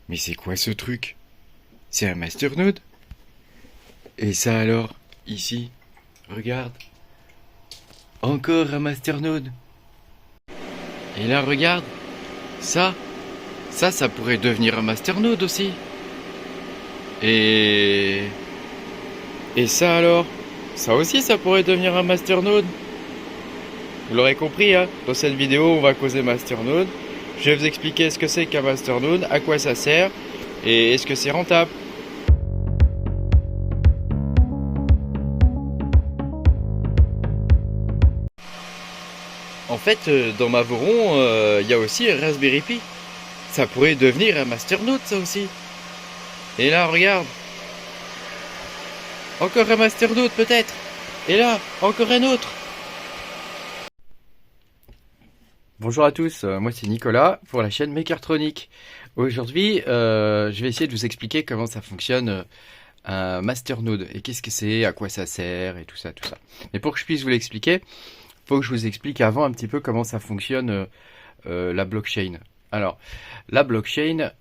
Mais c'est quoi ce truc? C'est un masternode? Et ça alors, ici, regarde. Encore un masternode. Et là, regarde. Ça, ça pourrait devenir un masternode aussi. Et... Et ça alors? Ça aussi, ça pourrait devenir un masternode. Vous l'aurez compris, hein, dans cette vidéo, on va causer masternode. Je vais vous expliquer ce que c'est qu'un masternode, à quoi ça sert, et est-ce que c'est rentable. En fait, dans ma Voron, il y a aussi un Raspberry Pi. Ça pourrait devenir un masternode, ça aussi. Et là, regarde. Encore un masternode, peut-être. Et là, encore un autre. Bonjour à tous, moi c'est Nicolas pour la chaîne Mechatronic. Aujourd'hui, je vais essayer de vous expliquer comment ça fonctionne un masternode et qu'est-ce que c'est, à quoi ça sert et tout ça, tout ça. Mais pour que je puisse vous l'expliquer, il faut que je vous explique avant un petit peu comment ça fonctionne la blockchain. Alors, la blockchain,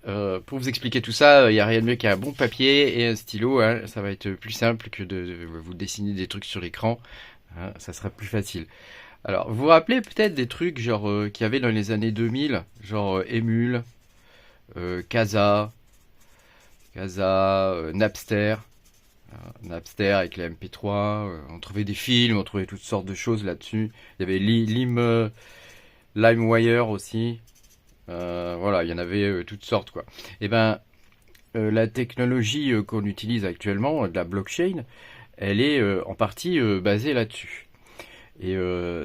pour vous expliquer tout ça, il n'y a rien de mieux qu'un bon papier et un stylo. Hein, ça va être plus simple que de vous dessiner des trucs sur l'écran. Hein, ça sera plus facile. Alors, vous vous rappelez peut-être des trucs genre qu'il y avait dans les années 2000, genre Emule, Kazaa, Napster, Napster avec les MP3, on trouvait des films, on trouvait toutes sortes de choses là-dessus. Il y avait LimeWire aussi, voilà, il y en avait toutes sortes quoi. Et ben, la technologie qu'on utilise actuellement, de la blockchain, elle est en partie basée là-dessus. Et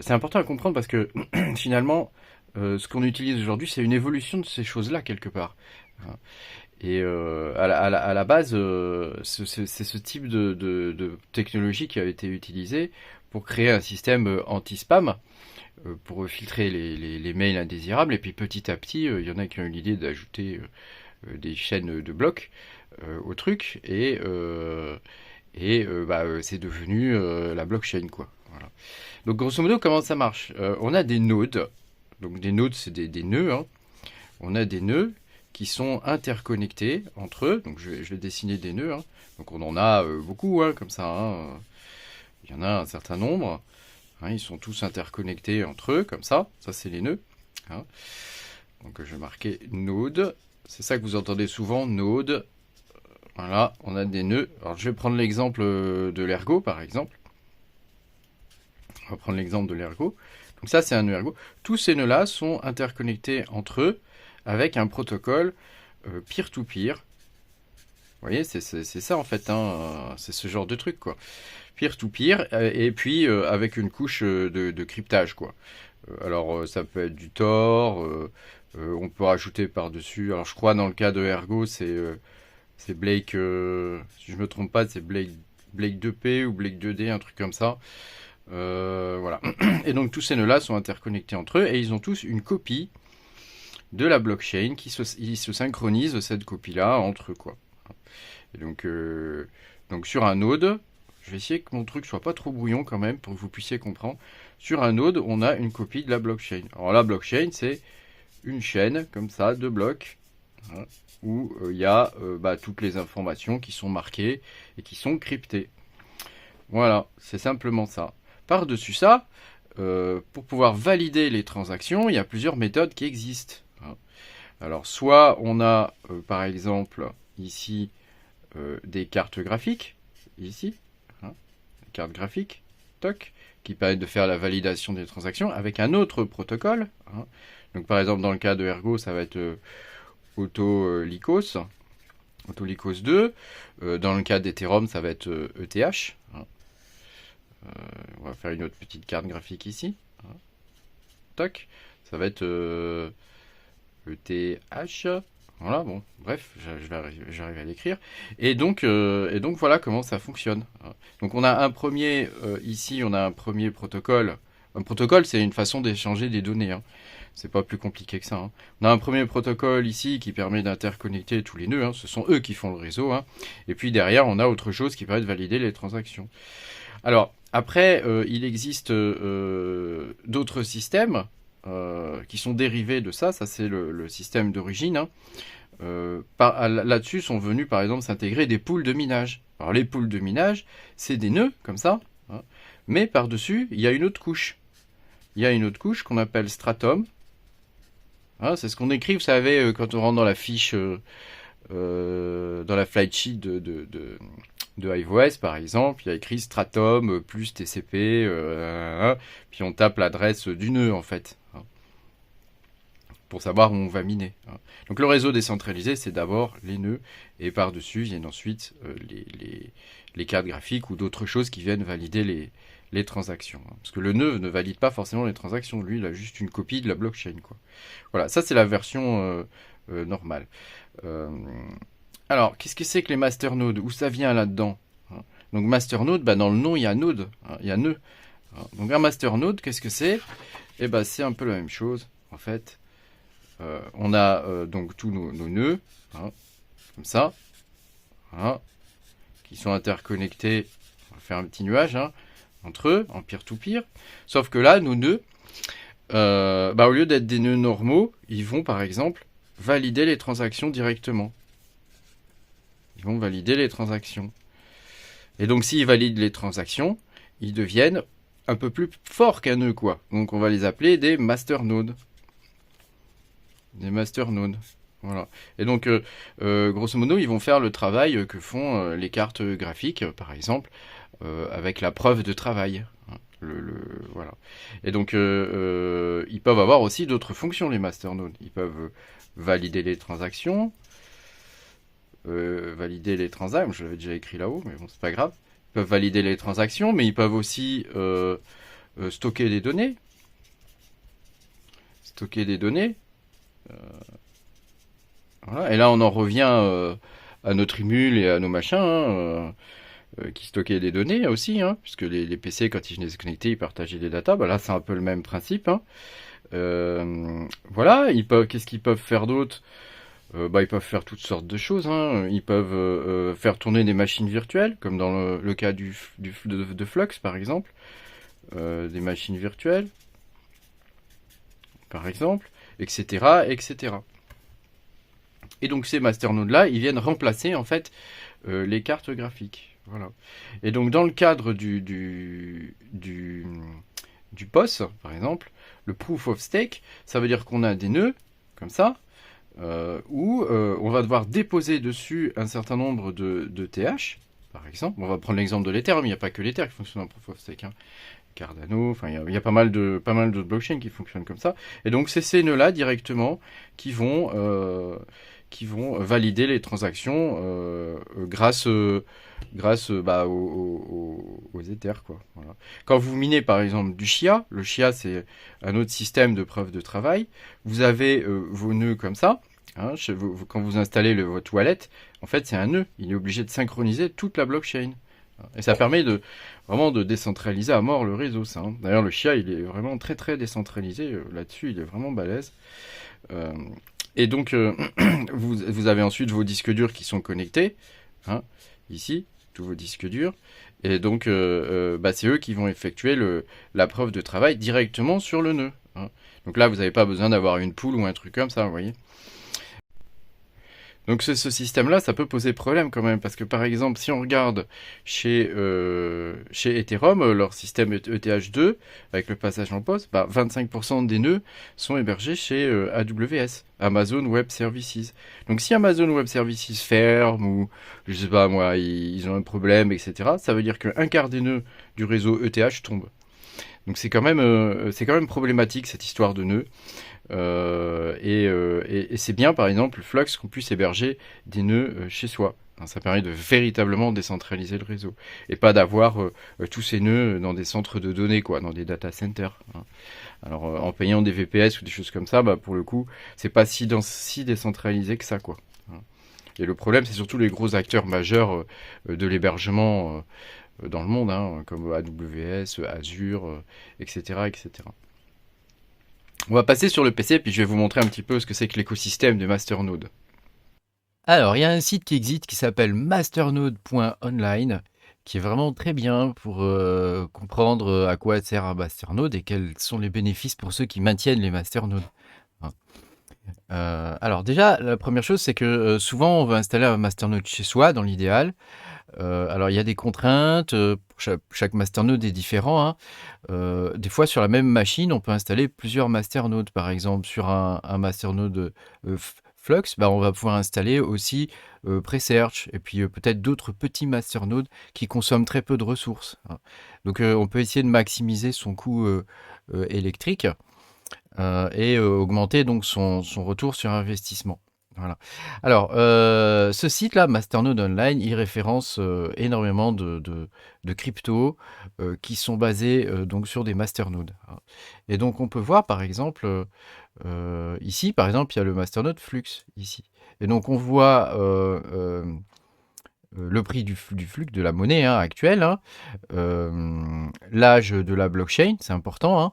c'est important à comprendre parce que finalement, ce qu'on utilise aujourd'hui, c'est une évolution de ces choses-là quelque part. Et à la base, c'est ce type de technologie qui a été utilisée pour créer un système anti-spam, pour filtrer les mails indésirables. Et puis petit à petit, il y en a qui ont eu l'idée d'ajouter des chaînes de blocs au truc. C'est devenu la blockchain, quoi. Voilà. Donc grosso modo, comment ça marche? On a des nodes. Donc des nodes, c'est des nœuds. Hein. On a des nœuds qui sont interconnectés entre eux. Donc je vais dessiner des nœuds. Hein. Donc on en a beaucoup, hein, comme ça. Hein. Il y en a un certain nombre. Hein, ils sont tous interconnectés entre eux, comme ça. Ça, c'est les nœuds. Hein. Donc je vais marquer node. C'est ça que vous entendez souvent, node. Voilà, on a des nœuds. Alors je vais prendre l'exemple de l'ergot, par exemple. On va prendre l'exemple de l'ergot. Donc ça, c'est un nœud ergot. Tous ces nœuds-là sont interconnectés entre eux avec un protocole peer-to-peer. Vous voyez, c'est ça en fait, hein, c'est ce genre de truc, quoi. Peer-to-peer, et puis avec une couche de cryptage, quoi. Alors, ça peut être du Tor, on peut rajouter par-dessus. Alors, je crois, dans le cas de Ergo, c'est Blake, si je me trompe pas, c'est Blake 2P ou Blake 2D, un truc comme ça. Voilà. Et donc tous ces nœuds-là sont interconnectés entre eux et ils ont tous une copie de la blockchain ils se synchronisent cette copie-là entre eux, quoi. Et donc sur un node, je vais essayer que mon truc soit pas trop brouillon quand même pour que vous puissiez comprendre. Sur un node, on a une copie de la blockchain. Alors la blockchain, c'est une chaîne comme ça de blocs, hein, où il y a toutes les informations qui sont marquées et qui sont cryptées. Voilà, c'est simplement ça. Par-dessus ça, pour pouvoir valider les transactions, il y a plusieurs méthodes qui existent. Alors, soit on a, par exemple, ici, des cartes graphiques, ici, hein, des cartes graphiques, toc, qui permettent de faire la validation des transactions avec un autre protocole. Hein. Donc, par exemple, dans le cas de Ergo, ça va être Autolycos 2. Dans le cas d'Ethereum, ça va être ETH. Hein. On va faire une autre petite carte graphique ici. Hein. Toc. Ça va être ETH. Voilà, bon, bref, j'arrive à l'écrire. Et donc voilà comment ça fonctionne. Donc on a un premier, ici, on a un premier protocole. Un protocole, c'est une façon d'échanger des données. Hein. C'est pas plus compliqué que ça. Hein. On a un premier protocole ici qui permet d'interconnecter tous les nœuds. Hein. Ce sont eux qui font le réseau. Hein. Et puis derrière, on a autre chose qui permet de valider les transactions. Alors, après, il existe d'autres systèmes qui sont dérivés de ça. Ça, c'est le système d'origine. Hein. là-dessus sont venus par exemple s'intégrer des poules de minage. Alors les poules de minage, c'est des nœuds comme ça, hein, mais par-dessus, il y a une autre couche. Il y a une autre couche qu'on appelle stratum. Hein, c'est ce qu'on écrit, vous savez, quand on rentre dans la fiche, dans la flight sheet de iOS par exemple, il y a écrit stratum plus TCP, puis on tape l'adresse du nœud en fait, hein, pour savoir où on va miner. Hein. Donc le réseau décentralisé, c'est d'abord les nœuds, et par-dessus viennent ensuite les cartes graphiques ou d'autres choses qui viennent valider les transactions. Hein. Parce que le nœud ne valide pas forcément les transactions, lui il a juste une copie de la blockchain, quoi. Voilà, ça c'est la version normale. Euh, alors, qu'est-ce que c'est que les masternodes? Où ça vient là-dedans? Hein. Donc masternode, bah, dans le nom il y a node, hein, il y a nœud. Hein. Donc un masternode, qu'est-ce que c'est? Eh ben c'est un peu la même chose en fait. On a donc tous nos nœuds, hein, comme ça, hein, qui sont interconnectés. On va faire un petit nuage, hein, entre eux, en peer-to-peer. Sauf que là, nos nœuds, au lieu d'être des nœuds normaux, ils vont par exemple valider les transactions directement. Ils vont valider les transactions. Et donc s'ils valident les transactions, ils deviennent un peu plus forts qu'un nœud, quoi. Donc on va les appeler des masternodes. Des masternodes. Voilà. Et donc, grosso modo, ils vont faire le travail que font les cartes graphiques, par exemple, avec la preuve de travail. Hein. Voilà. Et donc, ils peuvent avoir aussi d'autres fonctions, les masternodes. Ils peuvent valider les transactions, je l'avais déjà écrit là-haut, mais bon, c'est pas grave. Ils peuvent valider les transactions, mais ils peuvent aussi stocker des données. Stocker des données. Voilà. Et là, on en revient à notre Imul et à nos machins, hein, qui stockaient des données aussi, hein, puisque les PC, quand ils venaient se connecter, ils partageaient des datas. Bah, là, c'est un peu le même principe. Hein. Voilà, qu'est-ce qu'ils peuvent faire d'autre? Ils peuvent faire toutes sortes de choses. Hein. Ils peuvent faire tourner des machines virtuelles, comme dans le cas de Flux, par exemple. Des machines virtuelles, par exemple, etc., etc. Et donc ces masternodes-là, ils viennent remplacer en fait les cartes graphiques. Voilà. Et donc dans le cadre du POS, par exemple, le Proof of Stake, ça veut dire qu'on a des nœuds, comme ça, où on va devoir déposer dessus un certain nombre de TH, par exemple. On va prendre l'exemple de l'Ether, mais il n'y a pas que l'Ether qui fonctionne en Proof of Stake. Hein. Cardano, enfin il y a pas mal de blockchains qui fonctionnent comme ça. Et donc c'est ces nœuds-là directement qui vont valider les transactions grâce aux Ethers, quoi. Voilà. Quand vous minez par exemple du Chia, le Chia c'est un autre système de preuve de travail. Vous avez vos nœuds comme ça. Hein, quand vous installez votre wallet, en fait c'est un nœud. Il est obligé de synchroniser toute la blockchain. Et ça permet vraiment de décentraliser à mort le réseau, ça. Hein. D'ailleurs, le Chia, il est vraiment très très décentralisé. Là-dessus, il est vraiment balèze. Et donc, vous avez ensuite vos disques durs qui sont connectés. Hein, ici, tous vos disques durs. Et donc, c'est eux qui vont effectuer la preuve de travail directement sur le nœud. Hein. Donc là, vous n'avez pas besoin d'avoir une poule ou un truc comme ça, vous voyez. Donc ce système-là, ça peut poser problème quand même, parce que par exemple, si on regarde chez Ethereum, leur système ETH2, avec le passage en POS, 25% des nœuds sont hébergés chez AWS, Amazon Web Services. Donc si Amazon Web Services ferme, ou je sais pas moi, ils ont un problème, etc., ça veut dire qu'un quart des nœuds du réseau ETH tombe. Donc c'est quand même problématique cette histoire de nœuds. Et c'est bien, par exemple, Flux qu'on puisse héberger des nœuds chez soi. Hein, ça permet de véritablement décentraliser le réseau et pas d'avoir tous ces nœuds dans des centres de données, quoi, dans des data centers. Hein. Alors, en payant des VPS ou des choses comme ça, pour le coup, c'est pas si décentralisé que ça, quoi. Hein. Et le problème, c'est surtout les gros acteurs majeurs de l'hébergement dans le monde, hein, comme AWS, Azure, etc., etc. On va passer sur le PC, puis je vais vous montrer un petit peu ce que c'est que l'écosystème de Masternode. Alors, il y a un site qui existe qui s'appelle masternode.online, qui est vraiment très bien pour comprendre à quoi sert un masternode et quels sont les bénéfices pour ceux qui maintiennent les masternodes. Hein. Alors déjà, la première chose, c'est que souvent, on veut installer un masternode chez soi, dans l'idéal. Alors, il y a des contraintes, pour chaque masternode est différent, hein. Des fois, sur la même machine, on peut installer plusieurs masternodes. Par exemple, sur un masternode Flux, bah, on va pouvoir installer aussi Presearch et puis peut-être d'autres petits masternodes qui consomment très peu de ressources, hein. Donc, on peut essayer de maximiser son coût électrique et augmenter donc son retour sur investissement. Voilà. Alors, ce site-là, Masternode Online, il référence énormément de cryptos qui sont basés donc sur des masternodes, hein. Et donc, on peut voir par exemple, ici, par exemple, il y a le masternode Flux, ici. Et donc, on voit le prix du flux de la monnaie, hein, actuelle, hein, l'âge de la blockchain, c'est important, hein,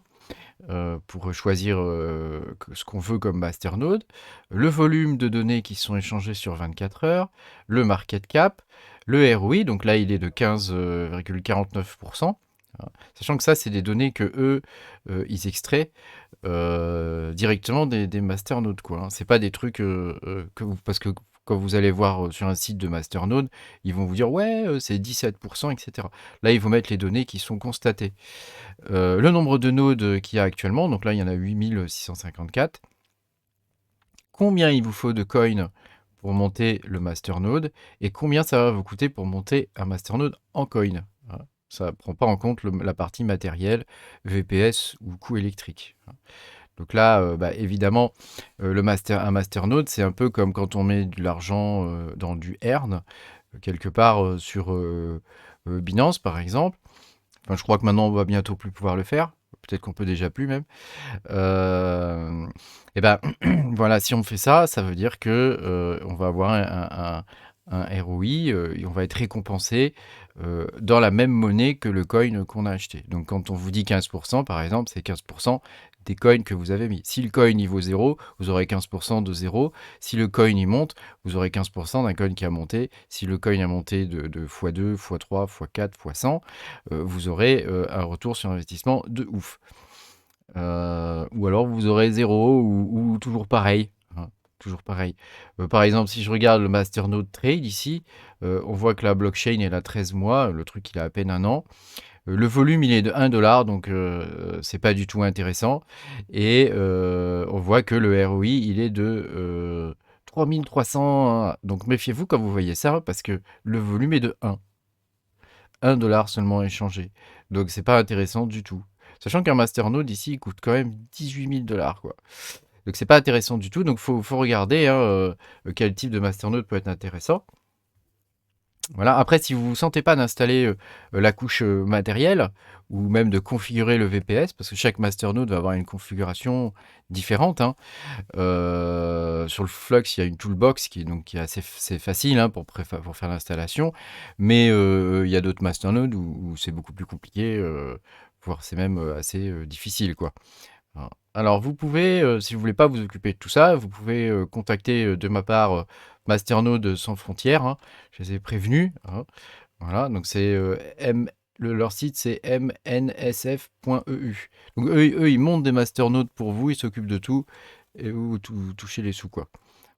pour choisir ce qu'on veut comme masternode, le volume de données qui sont échangées sur 24 heures, le market cap, le ROI, donc là il est de 15,49%, hein. Sachant que ça, c'est des données que eux, ils extraient directement des masternodes, quoi, hein. C'est pas des trucs parce que quand vous allez voir sur un site de masternode, ils vont vous dire ouais, c'est 17%, etc. Là, ils vont mettre les données qui sont constatées. Le nombre de nodes qu'il y a actuellement, donc là il y en a 8654. Combien il vous faut de coins pour monter le masternode et combien ça va vous coûter pour monter un masternode en coin, hein. Ça ne prend pas en compte la partie matérielle, VPS ou coût électrique, hein. Donc là, bah, évidemment, un masternode, c'est un peu comme quand on met de l'argent dans du Earn, quelque part sur Binance par exemple. Enfin, je crois que maintenant, on va bientôt plus pouvoir le faire. Peut-être qu'on peut déjà plus même. Et ben voilà, si on fait ça, ça veut dire que on va avoir un ROI et on va être récompensé dans la même monnaie que le coin qu'on a acheté. Donc quand on vous dit 15%, par exemple, c'est 15% des coins que vous avez mis. Si le coin il vaut 0, vous aurez 15% de 0. Si le coin il monte, vous aurez 15% d'un coin qui a monté. Si le coin a monté de x2, x3, x4, x100, vous aurez un retour sur investissement de ouf. Ou alors vous aurez 0 ou toujours pareil, hein, toujours pareil. Par exemple, si je regarde le Masternode Trade ici, on voit que la blockchain elle a 13 mois, le truc il a à peine un an. Le volume il est de 1 dollar, donc c'est pas du tout intéressant. Et on voit que le ROI il est de 3300, hein. Donc méfiez-vous quand vous voyez ça, parce que le volume est de 1 dollar seulement échangé. Donc c'est pas intéressant du tout. Sachant qu'un masternode ici il coûte quand même 18 000 dollars, quoi. Donc c'est pas intéressant du tout. Donc faut regarder, hein, quel type de masternode peut être intéressant. Voilà. Après, si vous ne vous sentez pas d'installer la couche matérielle ou même de configurer le VPS, parce que chaque masternode va avoir une configuration différente, hein. Sur le Flux, il y a une toolbox qui est assez c'est facile, hein, pour faire l'installation. Mais il y a d'autres masternodes où c'est beaucoup plus compliqué, voire c'est même assez difficile, quoi. Alors, vous pouvez, si vous voulez pas vous occuper de tout ça, vous pouvez contacter de ma part Masternode sans frontières, hein. Je les ai prévenus, hein. Voilà, donc c'est leur site c'est mnsf.eu. Donc eux, ils montent des masternodes pour vous, ils s'occupent de tout et vous touchez les sous, quoi.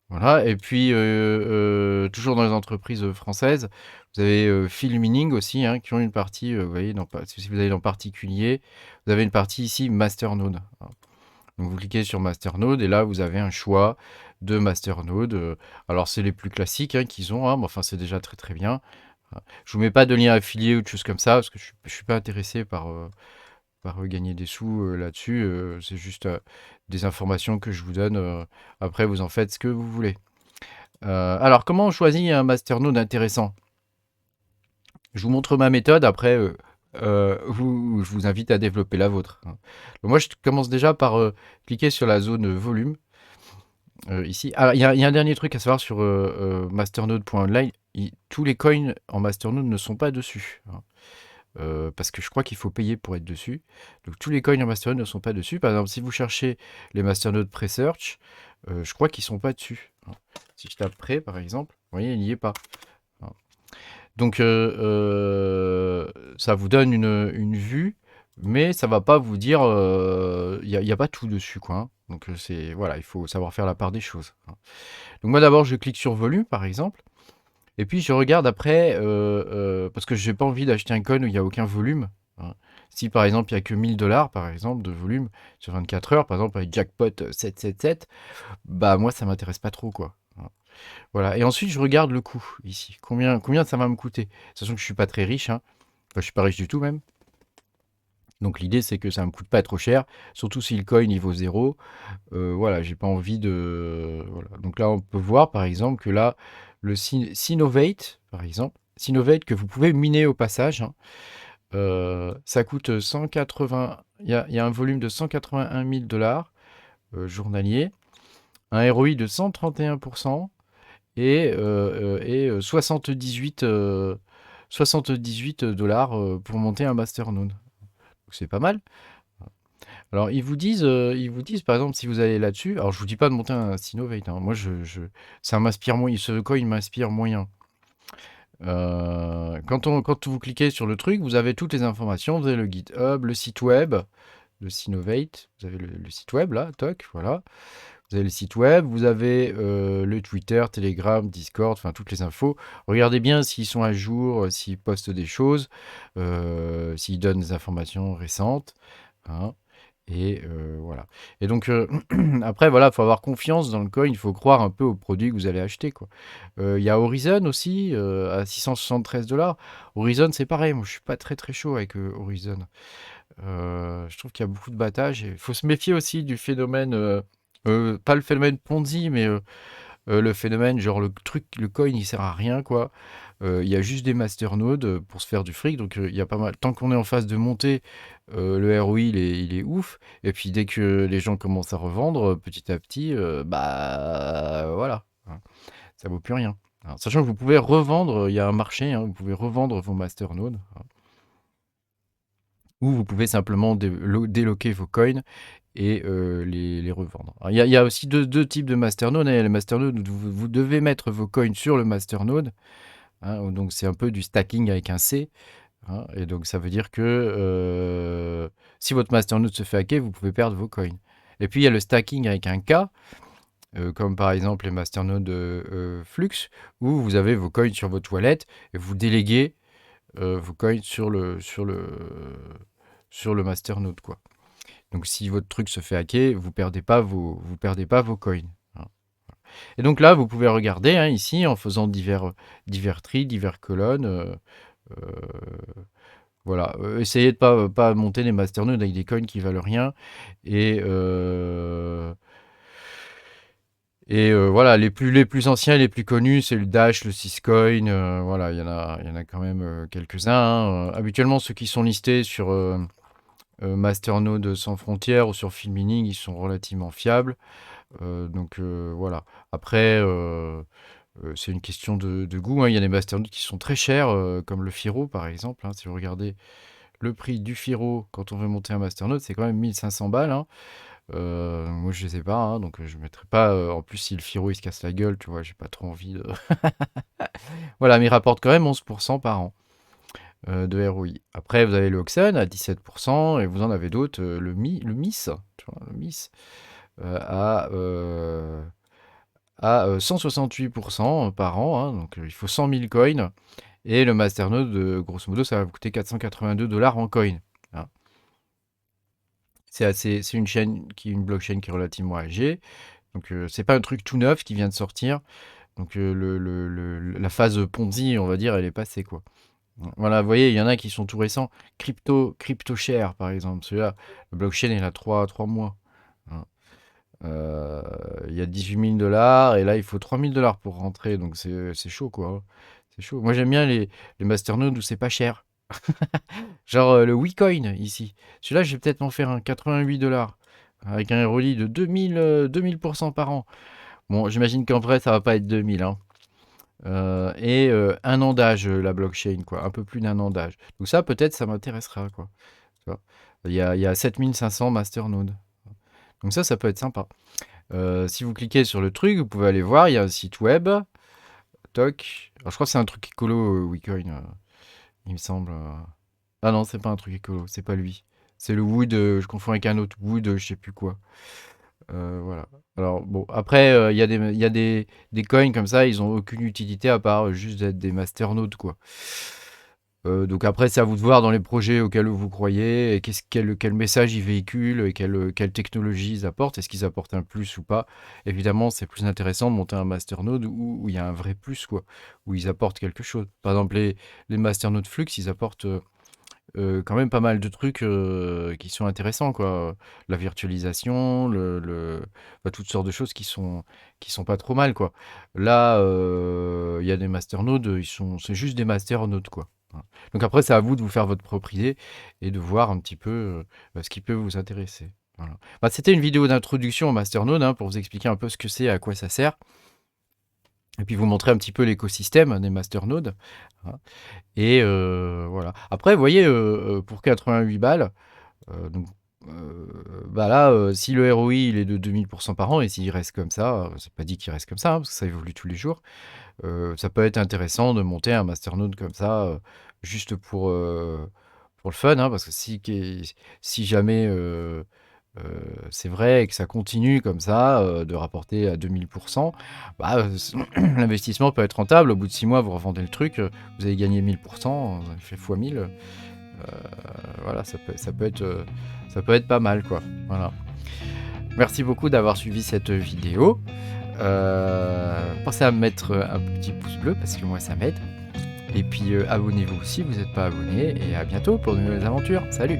Voilà, et puis toujours dans les entreprises françaises, vous avez Filmining aussi, hein, qui ont une partie, vous voyez, si vous allez dans particulier, vous avez une partie ici Masternode, hein. Donc vous cliquez sur Masternode et là vous avez un choix de Masternode. Alors c'est les plus classiques, hein, qu'ils ont, hein, mais enfin c'est déjà très très bien. Voilà. Je vous mets pas de lien affilié ou de choses comme ça parce que je suis pas intéressé par gagner des sous là-dessus. C'est juste des informations que je vous donne. Après vous en faites ce que vous voulez. Alors comment on choisit un masternode intéressant? Je vous montre ma méthode. Après je vous invite à développer la vôtre, hein. Donc moi je commence déjà par cliquer sur la zone volume. Ici. Alors, il y a un dernier truc à savoir sur masternode.online. Tous les coins en masternode ne sont pas dessus, hein. Parce que je crois qu'il faut payer pour être dessus. Donc tous les coins en masternode ne sont pas dessus. Par exemple, si vous cherchez les masternodes Presearch, je crois qu'ils sont pas dessus, hein. Si je tape Pré, par exemple, vous voyez, il n'y est pas, hein. Donc ça vous donne une vue mais ça va pas vous dire, y a pas tout dessus, quoi, hein. Donc, c'est voilà, il faut savoir faire la part des choses, hein. Donc moi, d'abord, je clique sur volume, par exemple, et puis je regarde après, parce que j'ai pas envie d'acheter un coin où il y a aucun volume, hein. Si, par exemple, il y a que 1 000 $, par exemple, de volume sur 24 heures, par exemple, avec jackpot 777, bah, moi, ça m'intéresse pas trop, quoi, hein. Voilà, et ensuite, je regarde le coût, ici. Combien ça va me coûter? Sachant que je suis pas très riche, hein. Enfin, je suis pas riche du tout, même. Donc l'idée, c'est que ça me coûte pas trop cher, surtout si le coin il vaut 0. Voilà, j'ai pas envie de voilà. Donc là, on peut voir par exemple que là, le Synovate, par exemple, Synovate que vous pouvez miner au passage, hein, ça coûte 180. Il y a un volume de 181 000 journalier, un ROI de 131% et 78 $ pour monter un masternode. Donc c'est pas mal. Alors ils vous disent par exemple si vous allez là-dessus, alors je vous dis pas de monter un Synovate, hein. Moi ça m'inspire moyen, ce coin m'inspire moyen. Quand vous cliquez sur le truc, vous avez toutes les informations, vous avez le GitHub, le site web, le Synovate, vous avez le site web là, toc, voilà. Vous avez le site web, vous avez le Twitter, Telegram, Discord, enfin toutes les infos. Regardez bien s'ils sont à jour, s'ils postent des choses, s'ils donnent des informations récentes, hein. Et voilà. Et donc, après, voilà, il faut avoir confiance dans le coin, il faut croire un peu au produit que vous allez acheter, quoi. Il y a Horizon aussi, à 673 $. Horizon, c'est pareil, moi je suis pas très très chaud avec Horizon. Je trouve qu'il y a beaucoup de battage. Il faut se méfier aussi du phénomène, pas le phénomène Ponzi, mais le phénomène, genre le coin il sert à rien, quoi. Il y a juste des masternodes pour se faire du fric, donc il y a pas mal. Tant qu'on est en phase de montée, le ROI il est ouf. Et puis dès que les gens commencent à revendre, petit à petit, bah voilà, hein, ça vaut plus rien. Alors, sachant que vous pouvez revendre, il y a un marché, hein, vous pouvez revendre vos masternodes, hein, ou vous pouvez simplement déloquer vos coins et les revendre. Alors, il y a aussi deux types de masternodes, hein. Il y a les masternodes où vous devez mettre vos coins sur le masternode, hein, donc c'est un peu du stacking avec un C, hein, et donc ça veut dire que si votre masternode se fait hacker, vous pouvez perdre vos coins. Et puis il y a le stacking avec un K, comme par exemple les masternodes Flux, où vous avez vos coins sur votre wallet et vous déléguez vos coins sur le masternode, quoi. Donc si votre truc se fait hacker, vous perdez pas vos coins, hein. Et donc là, vous pouvez regarder, hein, ici en faisant divers tris, divers colonnes. Euh, voilà, essayez de pas monter des masternodes avec des coins qui valent rien. Et, voilà, les plus anciens, les plus connus, c'est le Dash, le Syscoin. Voilà, il y en a quand même quelques-uns, hein. Habituellement, ceux qui sont listés sur Masternode sans frontières ou sur Filmining, ils sont relativement fiables. Donc voilà. Après, c'est une question de goût, hein. Il y a des masternodes qui sont très chers, comme le Firo par exemple, hein. Si vous regardez le prix du Firo quand on veut monter un masternode, c'est quand même 1500 balles, hein. Moi je les ai pas, hein, donc je ne mettrai pas. En plus, si le Firo il se casse la gueule, tu vois, j'ai pas trop envie de. Voilà, mais il rapporte quand même 11% par an de ROI. Après, vous avez le Oxen à 17% et vous en avez d'autres, le MIS, tu vois, le MIS à 168% par an, hein, donc il faut 100 000 coins. Et le masternode, grosso modo, ça va vous coûter 482 $ en coin, hein. C'est une blockchain qui est relativement âgée. Donc c'est pas un truc tout neuf qui vient de sortir. Donc la phase Ponzi, on va dire, elle est passée, quoi. Voilà, vous voyez, il y en a qui sont tout récents. CryptoShare, par exemple. Celui-là, la blockchain, elle a 3 mois, hein. Il y a 18 000 $ et là, il faut 3 000 $ pour rentrer. Donc c'est chaud, quoi, hein. C'est chaud. Moi, j'aime bien les masternodes où c'est pas cher. Genre le WeCoin ici. Celui-là, je vais peut-être m'en faire un 88 $ avec un ROI de 2000% par an. Bon, j'imagine qu'en vrai, ça va pas être 2000, hein. Et un an d'âge, la blockchain, quoi. Un peu plus d'un an d'âge. Donc ça, peut-être, ça m'intéressera, quoi. Tu vois. Il y a 7500 masternodes. Donc ça peut être sympa. Si vous cliquez sur le truc, vous pouvez aller voir, il y a un site web. Toc. Alors, je crois que c'est un truc écolo, WeCoin, il me semble. Ah non, c'est pas un truc écolo, c'est pas lui. C'est le Wood, je confonds avec un autre Wood, je sais plus quoi. Voilà. Alors bon, après, il y a des coins comme ça, ils ont aucune utilité à part juste d'être des masternodes, quoi. Donc après, c'est à vous de voir dans les projets auxquels vous croyez, et quel message ils véhiculent, et quelle technologie ils apportent, est-ce qu'ils apportent un plus ou pas. Évidemment, c'est plus intéressant de monter un masternode où il y a un vrai plus, quoi, où ils apportent quelque chose. Par exemple, les masternodes Flux, ils apportent quand même pas mal de trucs qui sont intéressants, quoi. La virtualisation, enfin, toutes sortes de choses qui sont pas trop mal, quoi. Là, il y a des masternodes, c'est juste des masternodes, quoi. Voilà. Donc après, c'est à vous de vous faire votre propre idée et de voir un petit peu ce qui peut vous intéresser. Voilà. Bah, c'était une vidéo d'introduction au masternode, hein, pour vous expliquer un peu ce que c'est, à quoi ça sert. Et puis vous montrer un petit peu l'écosystème des masternodes. Hein. Et voilà. Après, vous voyez, pour 88 balles, donc, bah là, si le ROI il est de 2000% par an, et s'il reste comme ça, c'est pas dit qu'il reste comme ça, hein, parce que ça évolue tous les jours, ça peut être intéressant de monter un masternode comme ça, juste pour le fun, hein, parce que si jamais c'est vrai et que ça continue comme ça, de rapporter à 2000%, bah, l'investissement peut être rentable. Au bout de 6 mois, vous revendez le truc, vous avez gagné 1000%, vous avez fait fois 1000. Voilà, ça peut être pas mal, quoi. Voilà. Merci beaucoup d'avoir suivi cette vidéo. Pensez à me mettre un petit pouce bleu parce que moi ça m'aide. Et puis abonnez-vous si vous n'êtes pas abonné. Et à bientôt pour de nouvelles aventures. Salut!